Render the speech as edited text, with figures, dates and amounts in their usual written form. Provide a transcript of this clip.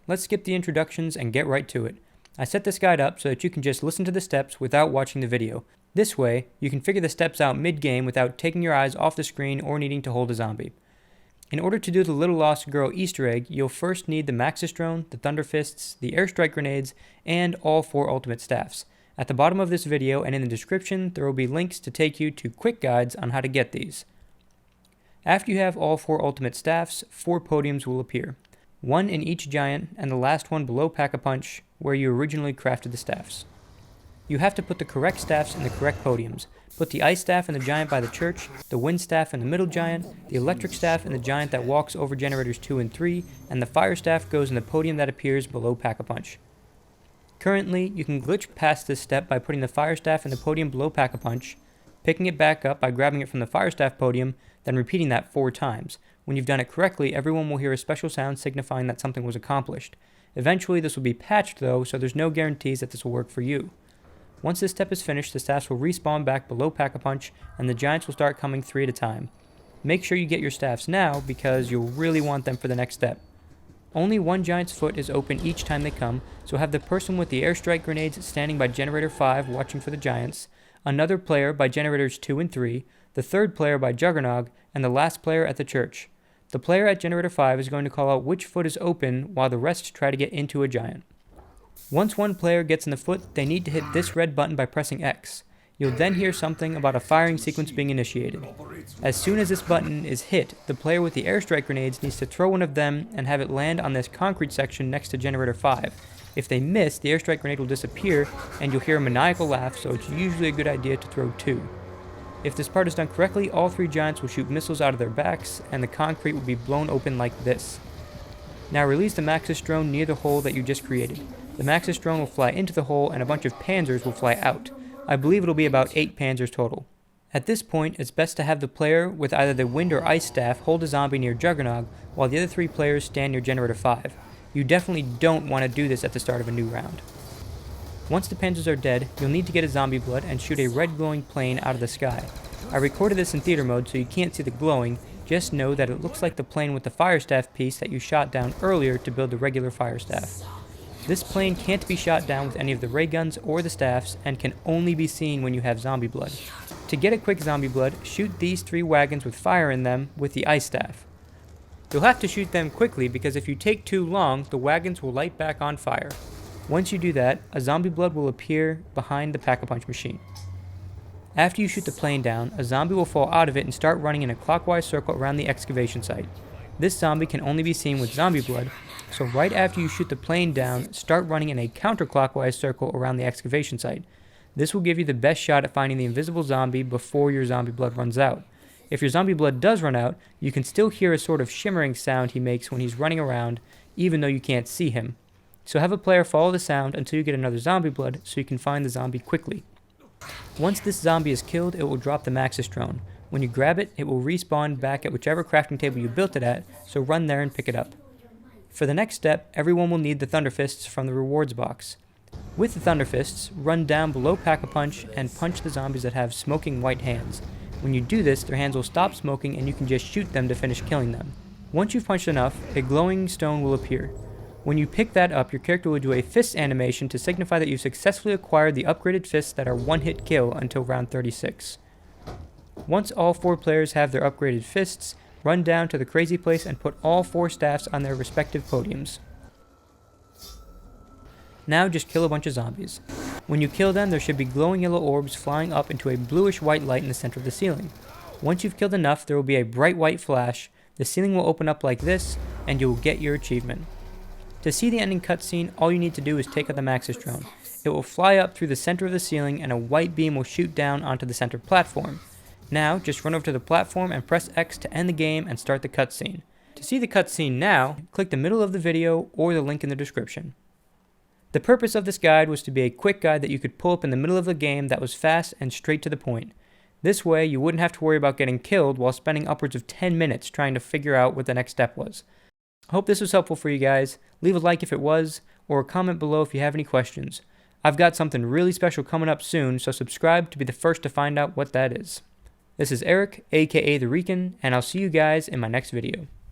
let's skip the introductions and get right to it. I set this guide up so that you can just listen to the steps without watching the video. This way, you can figure the steps out mid-game without taking your eyes off the screen or needing to hold a zombie. In order to do the Little Lost Girl Easter egg, you'll first need the Maxis Drone, the Thunder Fists, the Airstrike Grenades, and all 4 ultimate staffs. At the bottom of this video and in the description, there will be links to take you to quick guides on how to get these. After you have all 4 ultimate staffs, 4 podiums will appear. 1 in each giant, and the last one below Pack-a-Punch, where you originally crafted the staffs. You have to put the correct staffs in the correct podiums. Put the ice staff in the giant by the church, the wind staff in the middle giant, the electric staff in the giant that walks over generators 2 and 3, and the fire staff goes in the podium that appears below Pack-a-Punch. Currently, you can glitch past this step by putting the fire staff in the podium below Pack-a-Punch, picking it back up by grabbing it from the fire staff podium, then repeating that 4 times. When you've done it correctly, everyone will hear a special sound signifying that something was accomplished. Eventually, this will be patched though, so there's no guarantees that this will work for you. Once this step is finished, the staffs will respawn back below Pack-a-Punch, and the giants will start coming 3 at a time. Make sure you get your staffs now, because you'll really want them for the next step. Only 1 giant's foot is open each time they come, so have the person with the airstrike grenades standing by generator 5 watching for the giants, another player by generators 2 and 3, the 3rd player by Juggernog, and the last player at the church. The player at generator 5 is going to call out which foot is open while the rest try to get into a giant. Once one player gets in the foot, they need to hit this red button by pressing X. You'll then hear something about a firing sequence being initiated. As soon as this button is hit, the player with the airstrike grenades needs to throw one of them and have it land on this concrete section next to generator 5. If they miss, the airstrike grenade will disappear and you'll hear a maniacal laugh, so it's usually a good idea to throw 2. If this part is done correctly, all 3 giants will shoot missiles out of their backs and the concrete will be blown open like this. Now release the Maxis Drone near the hole that you just created. The Maxis Drone will fly into the hole and a bunch of panzers will fly out. I believe it'll be about 8 panzers total. At this point, it's best to have the player with either the wind or ice staff hold a zombie near Juggernog, while the other 3 players stand near generator 5. You definitely don't want to do this at the start of a new round. Once the panzers are dead, you'll need to get a zombie blood and shoot a red glowing plane out of the sky. I recorded this in theater mode so you can't see the glowing, just know that it looks like the plane with the fire staff piece that you shot down earlier to build the regular fire staff. This plane can't be shot down with any of the ray guns or the staffs and can only be seen when you have zombie blood. To get a quick zombie blood, shoot these 3 wagons with fire in them with the ice staff. You'll have to shoot them quickly because if you take too long, the wagons will light back on fire. Once you do that, a zombie blood will appear behind the Pack-a-Punch machine. After you shoot the plane down, a zombie will fall out of it and start running in a clockwise circle around the excavation site. This zombie can only be seen with zombie blood, so right after you shoot the plane down, start running in a counterclockwise circle around the excavation site. This will give you the best shot at finding the invisible zombie before your zombie blood runs out. If your zombie blood does run out, you can still hear a sort of shimmering sound he makes when he's running around, even though you can't see him. So have a player follow the sound until you get another zombie blood so you can find the zombie quickly. Once this zombie is killed, it will drop the Maxis Drone. When you grab it, it will respawn back at whichever crafting table you built it at, so run there and pick it up. For the next step, everyone will need the Thunder Fists from the rewards box. With the Thunder Fists, run down below Pack-a-Punch and punch the zombies that have smoking white hands. When you do this, their hands will stop smoking and you can just shoot them to finish killing them. Once you've punched enough, a glowing stone will appear. When you pick that up, your character will do a fist animation to signify that you've successfully acquired the upgraded fists that are one-hit kill until round 36. Once all 4 players have their upgraded fists, run down to the crazy place and put all 4 staffs on their respective podiums. Now just kill a bunch of zombies. When you kill them, there should be glowing yellow orbs flying up into a bluish-white light in the center of the ceiling. Once you've killed enough, there will be a bright white flash, the ceiling will open up like this, and you will get your achievement. To see the ending cutscene, all you need to do is take out the Maxis Drone. It will fly up through the center of the ceiling and a white beam will shoot down onto the center platform. Now, just run over to the platform and press X to end the game and start the cutscene. To see the cutscene now, click the middle of the video or the link in the description. The purpose of this guide was to be a quick guide that you could pull up in the middle of the game that was fast and straight to the point. This way, you wouldn't have to worry about getting killed while spending upwards of 10 minutes trying to figure out what the next step was. I hope this was helpful for you guys. Leave a like if it was, or a comment below if you have any questions. I've got something really special coming up soon, so subscribe to be the first to find out what that is. This is Eric, aka The Recon, and I'll see you guys in my next video.